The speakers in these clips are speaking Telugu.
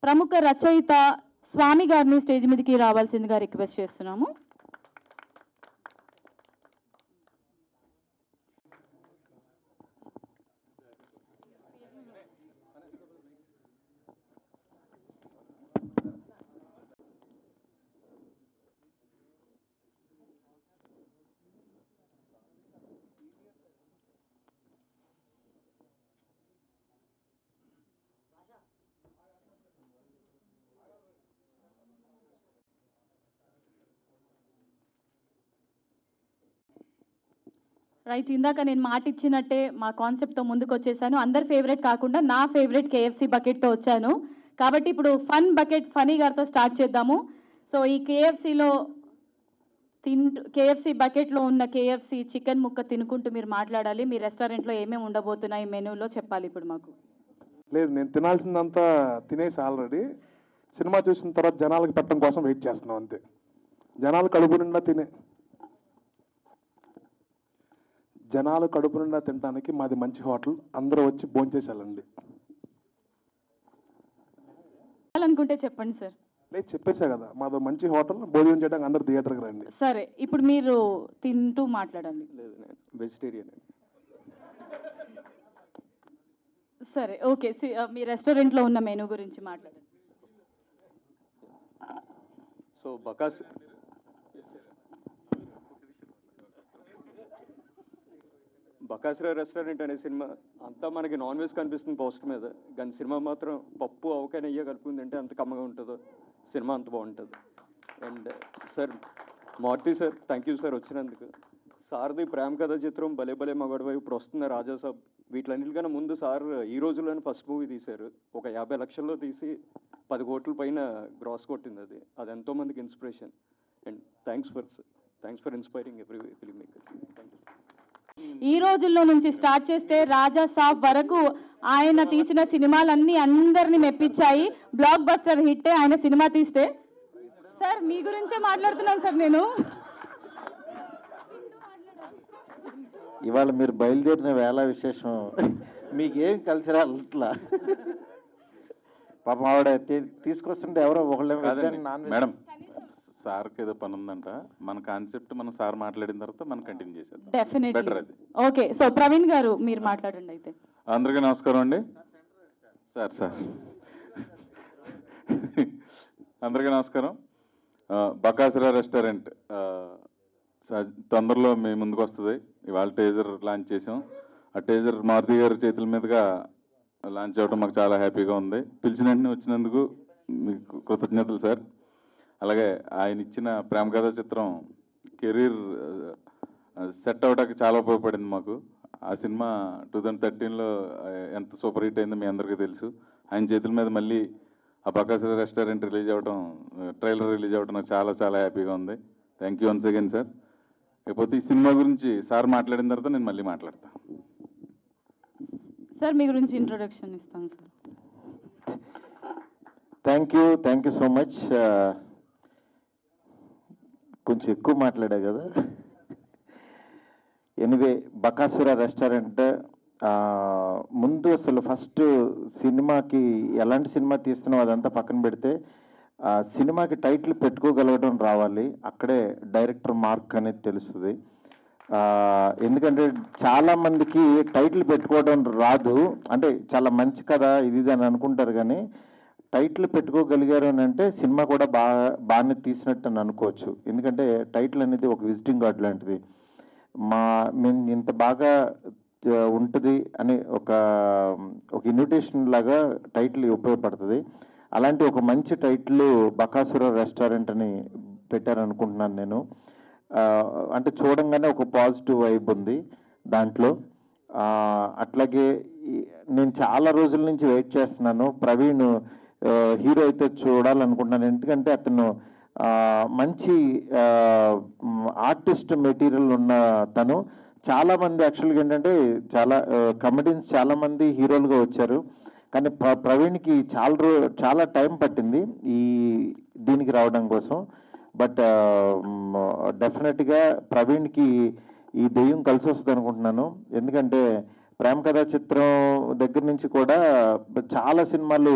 ప్రముఖ రచయిత స్వామి గారిని స్టేజ్ మీదకి రావాల్సిందిగా రిక్వెస్ట్ చేస్తున్నాము. రైట్, ఇందాక నేను మాట ఇచ్చినట్టే మా కాన్సెప్ట్తో ముందుకు వచ్చేసాను. అందరి ఫేవరెట్ కాకుండా నా ఫేవరెట్ కేఎఫ్సి బకెట్తో వచ్చాను. కాబట్టి ఇప్పుడు ఫన్ బకెట్ ఫనీ గారితో స్టార్ట్ చేద్దాము. సో ఈ కేఎఫ్సి బకెట్లో ఉన్న కేఎఫ్సి చికెన్ ముక్క తినుకుంటూ మీరు మాట్లాడాలి. మీ రెస్టారెంట్లో ఏమేమి ఉండబోతున్నాయి మెనూలో చెప్పాలి ఇప్పుడు మాకు. లేదు, నేను తినాల్సిందంతా తినేసి ఆల్రెడీ. సినిమా చూసిన తర్వాత జనాలకు పెట్టడం కోసం వెయిట్ చేస్తున్నాం అంతే. జనాలు కడుపు నిండా తినడానికి మాది మంచి హోటల్. అందరూ వచ్చి భోంచేసి వెళ్ళండి. అనుకుంటే చెప్పండి సార్. లేదు, చెప్పేసా కదా, మాది మంచి హోటల్. భోజనం చేయడానికి అందరు థియేటర్కి రండి. సరే, ఇప్పుడు మీరు తింటూ మాట్లాడండి. లేదు, నేను వెజిటేరియన్. సరే, ఓకే. మీ రెస్టారెంట్లో ఉన్న మెనూ గురించి మాట్లాడండి. సో బకాసుర రెస్టారెంట్ అనే సినిమా అంతా మనకి నాన్ వెజ్ కనిపిస్తుంది పోస్టర్ మీద, కానీ సినిమా మాత్రం పప్పు అవకాయ నెయ్యి కలుపుకుంది అంటే అంత కమ్మగా ఉంటుందో సినిమా అంత బాగుంటుంది. And sir Marty sir, thank you sir వచ్చినందుకు. సార్ది ప్రేమ కథ చిత్రం, భలే భలే మగడవై, ఇప్పుడు వస్తున్న రాజాసాబ్, వీటిలన్నిటికన్నా ముందు సార్ ఈ రోజుల్లోనే ఫస్ట్ మూవీ తీశారు. ఒక 50 లక్షల్లో తీసి 10 కోట్ల పైన గ్రాస్ కొట్టింది. అది ఎంతోమందికి inspiration. And thanks for inspiring every film makers. Thank you. ఈ రోజుల్లో నుంచి స్టార్ట్ చేస్తే రాజా సాబ్ వరకు ఆయన తీసిన సినిమాలన్నీ అందరినీ మెప్పించాయి. బ్లాక్ బస్టర్ హిట్టే ఆయన సినిమా తీస్తే. సార్ మీ గురించే మాట్లాడుతున్నాను సార్ నేను. ఇవాళ మీరు బయలుదేరిన వేళ విశేషం, మీకేం కలిసి రాట్లా. పాపం ఆవిడ తీసుకొస్తుంటే ఎవరో ఒకళ్ళే మేడం, సార్కి ఏదో పని ఉందంట. మన కాన్సెప్ట్ మనం సార్ మాట్లాడిన తర్వాత మనం కంటిన్యూ చేసేద్దాం. డెఫినెట్లీ బెటర్ అది. ఓకే, సో ప్రవీణ్ గారు మీరు మాట్లాడండి అయితే. అందరికీ నమస్కారం అండి. సార్ అందరికీ నమస్కారం. బకాసుర రెస్టారెంట్ తొందరలో మీ ముందుకు వస్తుంది. ఇవాళ టేజర్ లాంచ్ చేసాం. ఆ టేజర్ మారుతి గారి చేతుల మీదుగా లాంచ్ అవ్వడం మాకు చాలా హ్యాపీగా ఉంది. పిలిచిన వెంటనే వచ్చినందుకు మీకు కృతజ్ఞతలు సార్. అలాగే ఆయన ఇచ్చిన ప్రేమ కథ చిత్రం కెరీర్ సెట్ అవ్వడానికి చాలా ఉపయోగపడింది మాకు. ఆ సినిమా 2013లో ఎంత సూపర్ హిట్ అయిందో మీ అందరికీ తెలుసు. ఆయన చేతుల మీద మళ్ళీ ఆ బకాసుర రెస్టారెంట్ ట్రైలర్ రిలీజ్ అవ్వడం నాకు చాలా చాలా హ్యాపీగా ఉంది. Thank you once again sir. లేకపోతే ఈ సినిమా గురించి సార్ మాట్లాడిన తర్వాత నేను మళ్ళీ మాట్లాడతాను. సార్ మీ గురించి ఇంట్రొడక్షన్ ఇస్తాను sir. Thank you so much. కొంచెం ఎక్కువ మాట్లాడా కదా. ఎనివే, బకాసుర రెస్టారెంట్ ముందు అసలు ఫస్ట్ సినిమాకి ఎలాంటి సినిమా తీస్తున్నాం అదంతా పక్కన పెడితే సినిమాకి టైటిల్ పెట్టుకోగలగడం రావాలి. అక్కడే డైరెక్టర్ మార్క్ అనేది తెలుస్తుంది. ఎందుకంటే చాలామందికి టైటిల్ పెట్టుకోవడం రాదు. అంటే చాలా మంచి కదా ఇది అని అనుకుంటారు, కానీ టైటిల్ పెట్టుకోగలిగారు అని అంటే సినిమా కూడా బాగానే తీసినట్టు అని అనుకోవచ్చు. ఎందుకంటే టైటిల్ అనేది ఒక విజిటింగ్ కార్డ్ లాంటిది. మేము ఇంత బాగా ఉంటుంది అని ఒక ఇన్విటేషన్ లాగా టైటిల్ ఉపయోగపడుతుంది. అలాంటి ఒక మంచి టైటిల్ బకాసుర రెస్టారెంట్ అని పెట్టారనుకుంటున్నాను నేను. అంటే చూడంగానే ఒక పాజిటివ్ వైబ్ ఉంది దాంట్లో. అట్లాగే నేను చాలా రోజుల నుంచి వెయిట్ చేస్తున్నాను. ప్రవీణ్ హీరో అయితే చూడాలనుకుంటున్నాను. ఎందుకంటే అతను మంచి ఆర్టిస్ట్ మెటీరియల్ ఉన్న తను. చాలామంది యాక్చువల్గా ఏంటంటే కమెడియన్స్ చాలామంది హీరోలుగా వచ్చారు, కానీ ప్రవీణ్కి చాలా టైం పట్టింది దీనికి రావడం కోసం. బట్ డెఫినెట్గా ప్రవీణ్కి ఈ దెయ్యం కలిసి వస్తుంది అనుకుంటున్నాను. ఎందుకంటే ప్రేమ కథా చిత్రం దగ్గర నుంచి కూడా చాలా సినిమాలు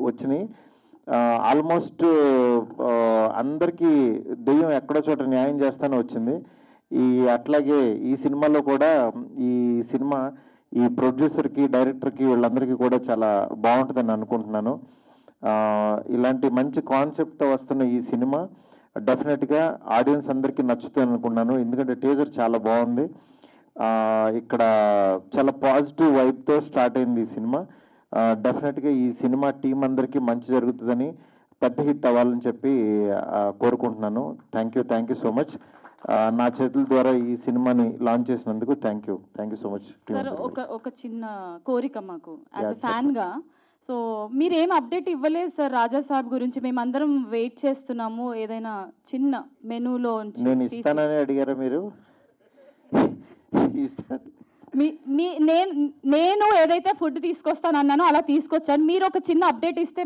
వచ్చినాయి. ఆల్మోస్ట్ అందరికీ దెయ్యం ఎక్కడో చోట న్యాయం చేస్తానే వచ్చింది. అట్లాగే ఈ సినిమాలో కూడా ఈ సినిమా ఈ ప్రొడ్యూసర్కి, డైరెక్టర్కి, వీళ్ళందరికీ కూడా చాలా బాగుంటుందని అనుకుంటున్నాను. ఇలాంటి మంచి కాన్సెప్ట్తో వస్తున్న ఈ సినిమా డెఫినెట్గా ఆడియన్స్ అందరికీ నచ్చుతుంది అనుకున్నాను. ఎందుకంటే టీజర్ చాలా బాగుంది. ఇక్కడ చాలా పాజిటివ్ వైబ్తో స్టార్ట్ అయింది ఈ సినిమా. డెఫినెట్గా ఈ సినిమా టీం అందరికీ మంచి జరుగుతుందని, పెద్ద హిట్ అవ్వాలని చెప్పి కోరుకుంటున్నాను. Thank you so much. నా చేతుల ద్వారా ఈ సినిమాని లాంచ్ చేసినందుకు thank you so much. Sir ఒక చిన్న కోరిక మాకు యాజ్ Yeah, అ ఫ్యాన్గా. సో మీరేం అప్డేట్ ఇవ్వలేదు సార్ రాజా సాబ్ గురించి. మేమందరం వెయిట్ చేస్తున్నాము. ఏదైనా చిన్న మెనూలో నేను ఇస్తానని అడిగారా మీరు? నేను ఏదైతే ఫుడ్ తీసుకొస్తాను అన్నానో అలా తీసుకొచ్చాను. మీరు ఒక చిన్న అప్డేట్ ఇస్తే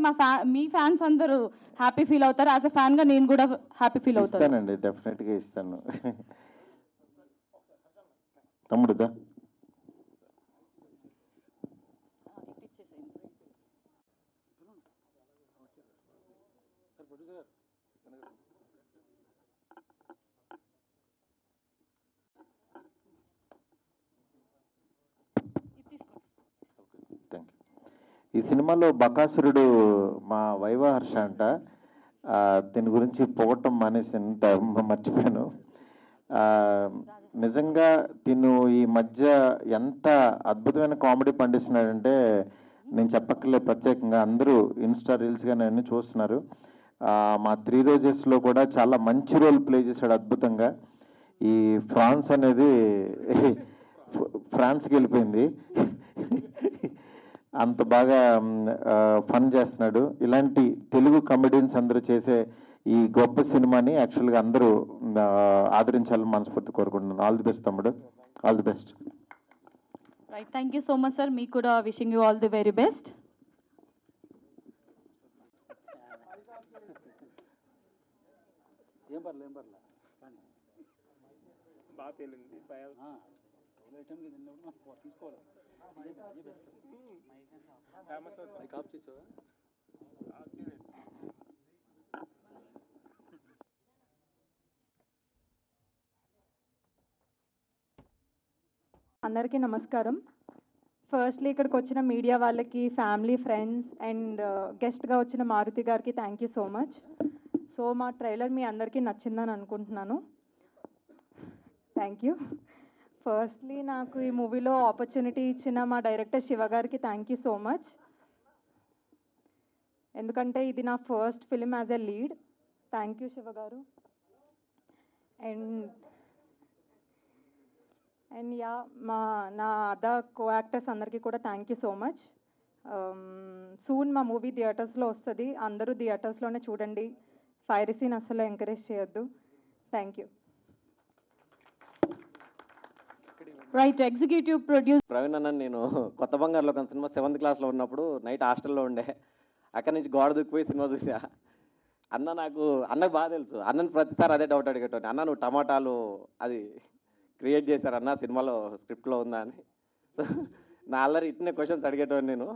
మీ ఫ్యాన్స్ అందరూ హ్యాపీ ఫీల్ అవుతారు. యాజ్ అ ఫ్యాన్గా నేను కూడా హ్యాపీ ఫీల్ అవుతాను. ఇస్తానండి, డెఫినెట్గా ఇస్తాను. తమ్ముడుదా థ్యాంక్ యూ. ఈ సినిమాలో బకాసురుడు మా వైవాహర్ష అంట. దీని గురించి పొగట్టం మానేసి మర్చిపోయాను. నిజంగా తిను ఈ మధ్య ఎంత అద్భుతమైన కామెడీ పండిస్తున్నాడంటే నేను చెప్పక్కర్లేదు. ప్రత్యేకంగా అందరూ ఇన్స్టా రీల్స్గా అన్నీ చూస్తున్నారు. మా 3 రోజెస్లో కూడా చాలా మంచి రోల్ ప్లే చేశాడు అద్భుతంగా. ఈ ఫ్రాన్స్ అనేది ఫ్రాన్స్కి వెళ్ళిపోయింది. అంత బాగా ఫన్ చేస్తున్నాడు. ఇలాంటి తెలుగు కమెడియన్స్ అందరూ చేసే ఈ గొప్ప సినిమాని యాక్చువల్గా అందరూ ఆదరించాలని మనస్ఫూర్తి కోరుకుంటున్నాను. ఆల్ ది బెస్ట్ తమ్ముడు, all the best. Right, thank you so much sir. మీకు కూడా wishing you all the very best. అందరికీ నమస్కారం. ఫస్ట్లీ ఇక్కడికి వచ్చిన మీడియా వాళ్ళకి, ఫ్యామిలీ, ఫ్రెండ్స్ అండ్ గెస్ట్గా వచ్చిన మారుతి గారికి thank you so much. So మా ట్రైలర్ మీ అందరికీ నచ్చిందని అనుకుంటున్నాను. Thank you. ఫస్ట్లీ నాకు ఈ మూవీలో ఆపర్చునిటీ ఇచ్చిన మా డైరెక్టర్ శివ గారికి థ్యాంక్ యూ సో మచ్. ఎందుకంటే ఇది నా first film as a lead. Thank you Shiva గారు. అండ్ యా నా అదర్ కో యాక్టర్స్ అందరికీ కూడా thank you so much. Soon మా మూవీ థియేటర్స్లో వస్తుంది. అందరూ థియేటర్స్లోనే చూడండి. పైరసీని అసలు ఎంకరేజ్ చేయొద్దు. Thank you. Right, executive producer Praveen అన్న, నేను కొత్త బంగారులో ఒక సినిమా 7th క్లాస్లో ఉన్నప్పుడు నైట్ హాస్టల్లో ఉండే. అక్కడి నుంచి గోడ దూకిపోయి సినిమా చూసా. నాకు బాగా తెలుసు. అన్నని ప్రతిసారి అదే డౌట్ అడిగేటోని, అన్న నువ్వు టమాటాలు అది క్రియేట్ చేశారన్న సినిమాలో స్క్రిప్ట్లో ఉందా అని. నా అల్లరి ఇట్నే క్వశ్చన్స్ అడిగేటోని నేను.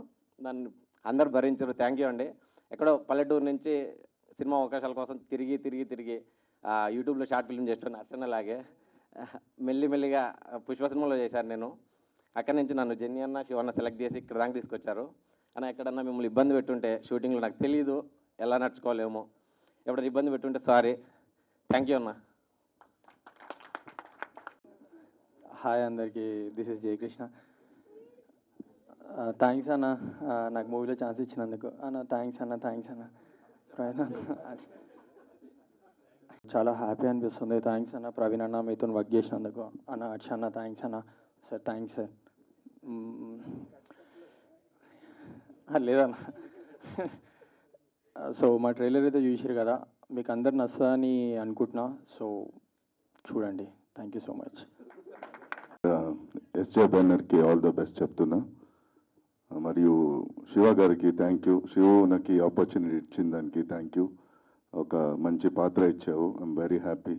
నన్ను అందరు భరించారు. థ్యాంక్ యూ అండి. ఎక్కడో పల్లెటూరు నుంచి సినిమా అవకాశాల కోసం తిరిగి యూట్యూబ్లో షార్ట్ ఫిల్మ్ చేస్తాను అర్చనలాగే. మెల్లిమెల్లిగా పుష్ప సినిమాలో చేశాను నేను. అక్కడి నుంచి నన్ను జెన్నీ అన్న, శివన్న సెలెక్ట్ చేసి ఇక్కడ దాకా తీసుకొచ్చారు. అన్న ఎక్కడన్నా మిమ్మల్ని ఇబ్బంది పెట్టుంటే షూటింగ్లో నాకు తెలీదు, ఎలా నడుచుకోలేమో, ఎప్పుడైనా ఇబ్బంది పెట్టుంటే సారీ. థ్యాంక్ యూ అన్న. హాయ్ అందరికీ, దిస్ ఇస్ జయకృష్ణ. థ్యాంక్స్ అన్న నాకు మూవీలో ఛాన్స్ ఇచ్చినందుకు. థ్యాంక్స్ అన్న. చాలా హ్యాపీ అనిపిస్తుంది. థ్యాంక్స్ అన్న. ప్రవీణ్ అన్న మీతో వర్క్ చేసినందుకు. హర్ష అన్న థ్యాంక్స్ అన్న. Sir thanks sir. లేదన్న. సో మా ట్రైలర్ అయితే చూసారు కదా, మీకు అందరు నచ్చదని అనుకుంటున్నా. సో చూడండి. Thank you so much. SJ బ్యానర్కి ఆల్ ద బెస్ట్ చెప్తున్నా. మరియు శివ గారికి థ్యాంక్ యూ. శివ నాకు ఆపర్చునిటీ ఇచ్చిన దానికి థ్యాంక్ యూ. ఒక మంచి పాత్ర ఇచ్చావు. I'm very happy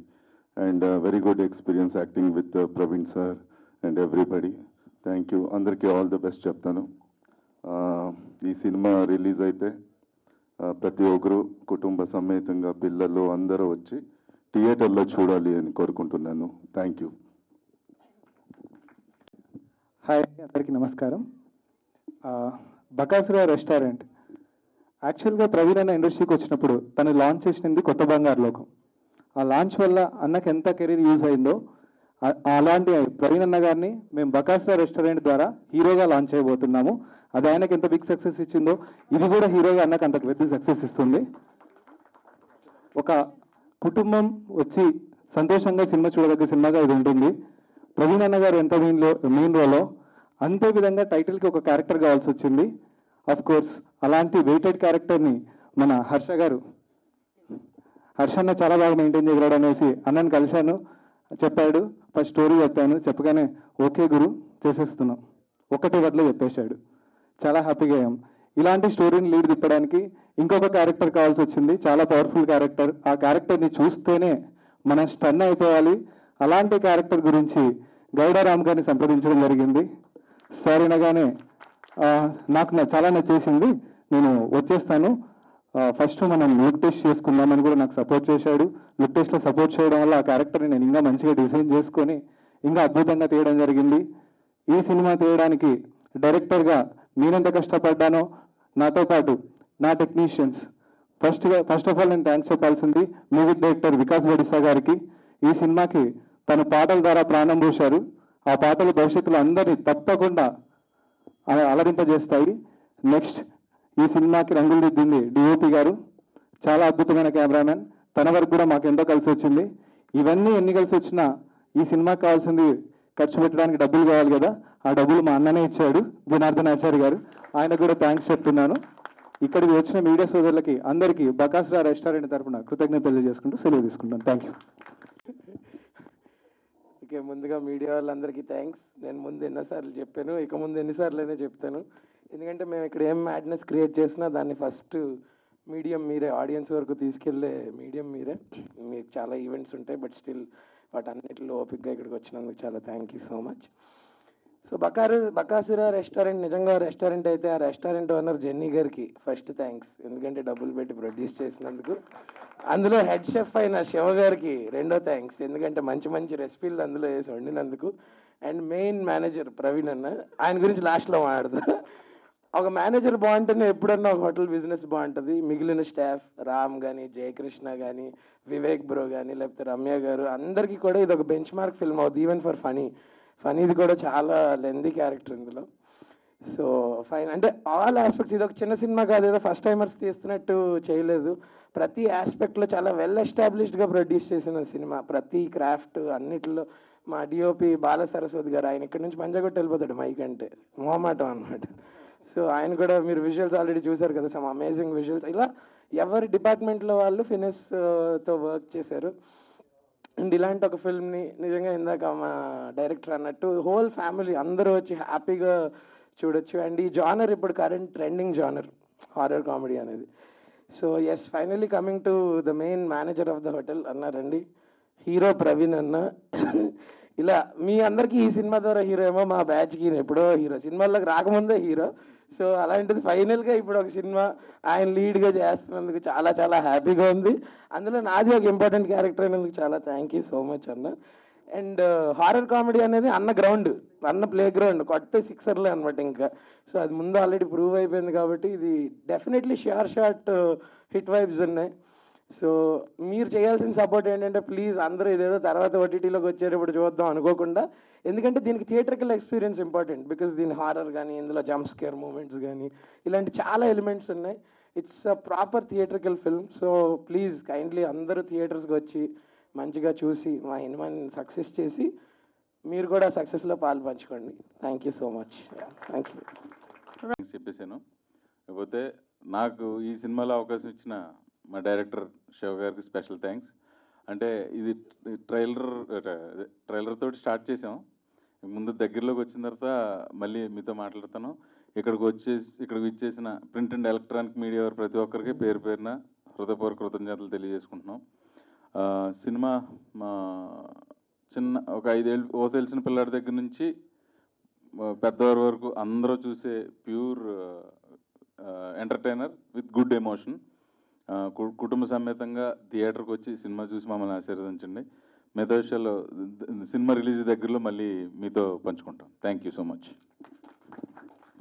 and very good experience acting with Praveen sir and everybody. Thank you. అందరికీ ఆల్ ద బెస్ట్ చెప్తాను. ఈ సినిమా రిలీజ్ అయితే ప్రతి ఒక్కరు కుటుంబ సమేతంగా పిల్లలు అందరూ వచ్చి థియేటర్లో చూడాలి అని కోరుకుంటున్నాను. Thank you. హాయ్, అందరికీ నమస్కారం. బకాసుర రెస్టారెంట్ యాక్చువల్గా ప్రవీణ్ అన్న ఇండస్ట్రీకి వచ్చినప్పుడు తను లాంచ్ చేసింది కొత్త బంగారు లోకం. ఆ లాంచ్ వల్ల అన్నకి ఎంత కెరీర్ యూజ్ అయిందో అలాంటి ప్రవీణ్ అన్న గారిని మేము బకాసుర రెస్టారెంట్ ద్వారా హీరోగా లాంచ్ చేయబోతున్నాము. అది ఆయనకి ఎంత బిగ్ సక్సెస్ ఇచ్చిందో ఇది కూడా హీరోగా అన్నకు అంత పెద్ద సక్సెస్ ఇస్తుంది. ఒక కుటుంబం వచ్చి సంతోషంగా సినిమా చూడదగ్గ సినిమాగా ఇది ఉంటుంది. ప్రవీణ్ అన్న గారు ఎంత మెయిన్ రోలో అంతే విధంగా టైటిల్కి ఒక క్యారెక్టర్ కావాల్సి వచ్చింది. అఫ్ కోర్స్ అలాంటి వెయిటెడ్ క్యారెక్టర్ని మన హర్షన్న చాలా బాగా మెయింటైన్ చేయగలడు అనేసి అన్నని కలిశాను, చెప్పాడు. ఫస్ట్ స్టోరీ చెప్పాను, చెప్పగానే ఓకే గురు చేసేస్తున్నాం ఒక్కటే వడ్లో చెప్పేశాడు. చాలా హ్యాపీగా అయ్యాం. ఇలాంటి స్టోరీని లీడ్ తిప్పడానికి ఇంకొక క్యారెక్టర్ కావాల్సి వచ్చింది, చాలా పవర్ఫుల్ క్యారెక్టర్. ఆ క్యారెక్టర్ని చూస్తేనే మనం స్టన్ అయిపోవాలి. అలాంటి క్యారెక్టర్ గురించి గౌడారామ్ గారిని సంప్రదించడం జరిగింది. సార్ అనగానే నాకు చాలా నచ్చేసింది, నేను వచ్చేస్తాను, ఫస్ట్ మనం లుక్ టెస్ట్ చేసుకుందామని కూడా నాకు సపోర్ట్ చేశాడు. లుక్ టెస్ట్లో సపోర్ట్ చేయడం వల్ల ఆ క్యారెక్టర్ని నేను ఇంకా మంచిగా డిజైన్ చేసుకొని ఇంకా అద్భుతంగా తీయడం జరిగింది. ఈ సినిమా తీయడానికి డైరెక్టర్గా నేనెంత కష్టపడ్డానో నాతో పాటు నా టెక్నీషియన్స్, ఫస్ట్ ఆఫ్ ఆల్ నేను థ్యాంక్స్ చెప్పాల్సింది మ్యూజిక్ డైరెక్టర్ వికాస్ బడిసా గారికి. ఈ సినిమాకి తన పాటల ద్వారా ప్రాణం పోశారు. ఆ పాటలు భవిష్యత్తులో అందరినీ తప్పకుండా అలరింపజేస్తాయి. నెక్స్ట్ ఈ సినిమాకి రంగులు దిద్దింది డిఓపి గారు, చాలా అద్భుతమైన కెమెరామెన్. తన వరకు కూడా మాకు ఎంతో కలిసి వచ్చింది. ఇవన్నీ ఎన్ని కలిసి వచ్చినా ఈ సినిమాకి కావాల్సింది ఖర్చు పెట్టడానికి డబ్బులు కావాలి కదా, ఆ డబ్బులు మా అన్ననే ఇచ్చాడు, జనార్దన్ ఆచార్య గారు. ఆయనకు కూడా థ్యాంక్స్ చెప్తున్నాను. ఇక్కడికి వచ్చిన మీడియా సోదరులకి అందరికీ బకాసుర రెస్టారెంట్ తరఫున కృతజ్ఞతలు తెలియజేసుకుంటూ సెలవు తీసుకుంటాను. Thank you. ఇక ముందుగా మీడియా వాళ్ళందరికీ థ్యాంక్స్. నేను ముందు ఎన్నోసార్లు చెప్పాను, ఇక ముందు ఎన్నిసార్లైనా చెప్తాను. ఎందుకంటే మేము ఇక్కడ ఏం మ్యాడ్నెస్ క్రియేట్ చేసినా దాన్ని ఫస్ట్ మీడియం మీరే, ఆడియన్స్ వరకు తీసుకెళ్లే మీడియం మీరే. మీకు చాలా ఈవెంట్స్ ఉంటాయి, బట్ స్టిల్ వాటన్నిటిలో ఓపిక్గా ఇక్కడికి వచ్చినందుకు చాలా thank you so much. So Bakasura restaurant నిజంగా రెస్టారెంట్ అయితే ఆ రెస్టారెంట్ ఓనర్ జెన్నీ గారికి ఫస్ట్ థ్యాంక్స్, ఎందుకంటే డబ్బులు పెట్టి ప్రొడ్యూస్ చేసినందుకు. అందులో హెడ్ షెఫ్ అయిన శివ గారికి రెండో థ్యాంక్స్, ఎందుకంటే మంచి మంచి రెసిపీలు అందులో వేసి వండినందుకు. అండ్ మెయిన్ మేనేజర్ ప్రవీణ్ అన్న, ఆయన గురించి లాస్ట్లో మాట్లాడతా. ఒక మేనేజర్ బాగుంటేనే ఎప్పుడన్నా ఒక హోటల్ బిజినెస్ బాగుంటుంది. మిగిలిన స్టాఫ్ రామ్ కానీ, జయకృష్ణ కానీ, వివేక్ బ్రో కానీ, లేకపోతే రమ్య గారు, అందరికీ కూడా ఇది ఒక బెంచ్ మార్క్ ఫిల్మ్ అవుతుంది. ఈవెన్ ఫర్ ఫనీది కూడా చాలా లెందీ క్యారెక్టర్ ఇందులో. సో ఫైన్ అంటే ఆల్ ఆస్పెక్ట్స్, ఇది ఒక చిన్న సినిమా కాదు, ఏదో ఫస్ట్ టైమర్స్ తీస్తున్నట్టు చేయలేదు. ప్రతి ఆస్పెక్ట్లో చాలా వెల్ ఎస్టాబ్లిష్డ్గా ప్రొడ్యూస్ చేసిన సినిమా. ప్రతి క్రాఫ్ట్ అన్నిటిలో మా డిఓపి బాల సరస్వతి గారు, ఆయన ఇక్కడ నుంచి పంజాగొట్టి వెళ్ళిపోతాడు మైక్ అంటే, మొహమాటం అనమాట. సో ఆయన కూడా మీరు విజువల్స్ ఆల్రెడీ చూశారు కదా, సమ్ అమేజింగ్ విజువల్స్. ఇలా ఎవరి డిపార్ట్మెంట్లో వాళ్ళు ఫినిష్తో వర్క్ చేశారు. అండ్ ఇలాంటి ఒక ఫిల్మ్ని నిజంగా ఇందాక మా డైరెక్టర్ అన్నట్టు హోల్ ఫ్యామిలీ అందరూ వచ్చి హ్యాపీగా చూడొచ్చు. అండ్ ఈ జానర్ ఇప్పుడు current trending genre horror comedy అనేది. So yes, finally coming to the main manager of the hotel అన్నారండి, హీరో ప్రవీణ్ అన్న. ఇలా మీ అందరికీ ఈ సినిమా ద్వారా హీరో ఏమో, మా బ్యాచ్కి ఎప్పుడో హీరో, సినిమాల్లోకి రాకముందే హీరో. సో అలాంటిది ఫైనల్గా ఇప్పుడు ఒక సినిమా ఆయన లీడ్గా చేస్తున్నందుకు చాలా చాలా హ్యాపీగా ఉంది. అందులో నాది ఒక ఇంపార్టెంట్ క్యారెక్టర్ అయినందుకు చాలా థ్యాంక్ యూ సో మచ్ అన్న. అండ్ హారర్ కామెడీ అనేది అన్న గ్రౌండ్, అన్న ప్లే గ్రౌండ్, కొట్టే సిక్సర్లే అనమాట ఇంకా. సో అది ముందు ఆల్రెడీ ప్రూవ్ అయిపోయింది కాబట్టి ఇది డెఫినెట్లీ షార్ట్ హిట్ వైబ్స్ ఉన్నాయి. సో మీరు చేయాల్సిన సపోర్ట్ ఏంటంటే ప్లీజ్ అందరూ ఇదేదో తర్వాత ఓటీటీలోకి వచ్చేటప్పుడు చూద్దాం అనుకోకుండా, ఎందుకంటే దీనికి థియేటర్కల్ ఎక్స్పీరియన్స్ ఇంపార్టెంట్. బికాస్ దీని హారర్ కానీ, ఇందులో జంప్ స్కేర్ మూమెంట్స్ కానీ, ఇలాంటి చాలా ఎలిమెంట్స్ ఉన్నాయి. It's a proper theatrical film. So please kindly అందరూ థియేటర్స్కి వచ్చి మంచిగా చూసి మా సినిమాని సక్సెస్ చేసి మీరు కూడా సక్సెస్లో పాలు పంచుకోండి. Thank you so much. Thank you. చెప్పేశాను. కాకపోతే నాకు ఈ సినిమాలో అవకాశం ఇచ్చిన మా డైరెక్టర్ శివ గారికి స్పెషల్ థ్యాంక్స్. అంటే ఇది ట్రైలర్ తోటి స్టార్ట్ చేసాం. ముందు దగ్గరలోకి వచ్చిన తర్వాత మళ్ళీ మీతో మాట్లాడతాను. ఇక్కడికి ఇచ్చేసిన ప్రింట్ అండ్ ఎలక్ట్రానిక్ మీడియా వారు ప్రతి ఒక్కరికి పేరు పేరున హృదయపూర్వక కృతజ్ఞతలు తెలియజేసుకుంటున్నాం. సినిమా ఒక 5 ఏళ్ళు తెలిసిన పిల్లాడి దగ్గర నుంచి పెద్దవారి వరకు అందరూ చూసే pure entertainer with good emotion. కుటుంబ సమేతంగా థియేటర్కి వచ్చి సినిమా చూసి మమ్మల్ని ఆశీర్వదించండి. మిగతా విషయాలు సినిమా రిలీజ్ దగ్గరలో మళ్ళీ మీతో పంచుకుంటాం. Thank you so much.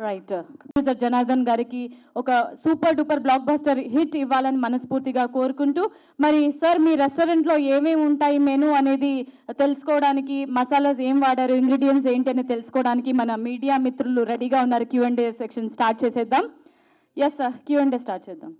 Right. Producer Janardhan గారికి ఒక super duper block buster hit ఇవ్వాలని మనస్ఫూర్తిగా కోరుకుంటూ, మరి సార్ మీ రెస్టారెంట్లో ఏమేమి ఉంటాయి మెనూ అనేది తెలుసుకోవడానికి, మసాలాస్ ఏం వాడారు, ఇంగ్రీడియంట్స్ ఏంటి అని తెలుసుకోవడానికి మన మీడియా మిత్రులు రెడీగా ఉన్నారు. Q&A సెక్షన్ స్టార్ట్ చేసేద్దాం. ఎస్ సార్, Q&A స్టార్ట్ చేద్దాం.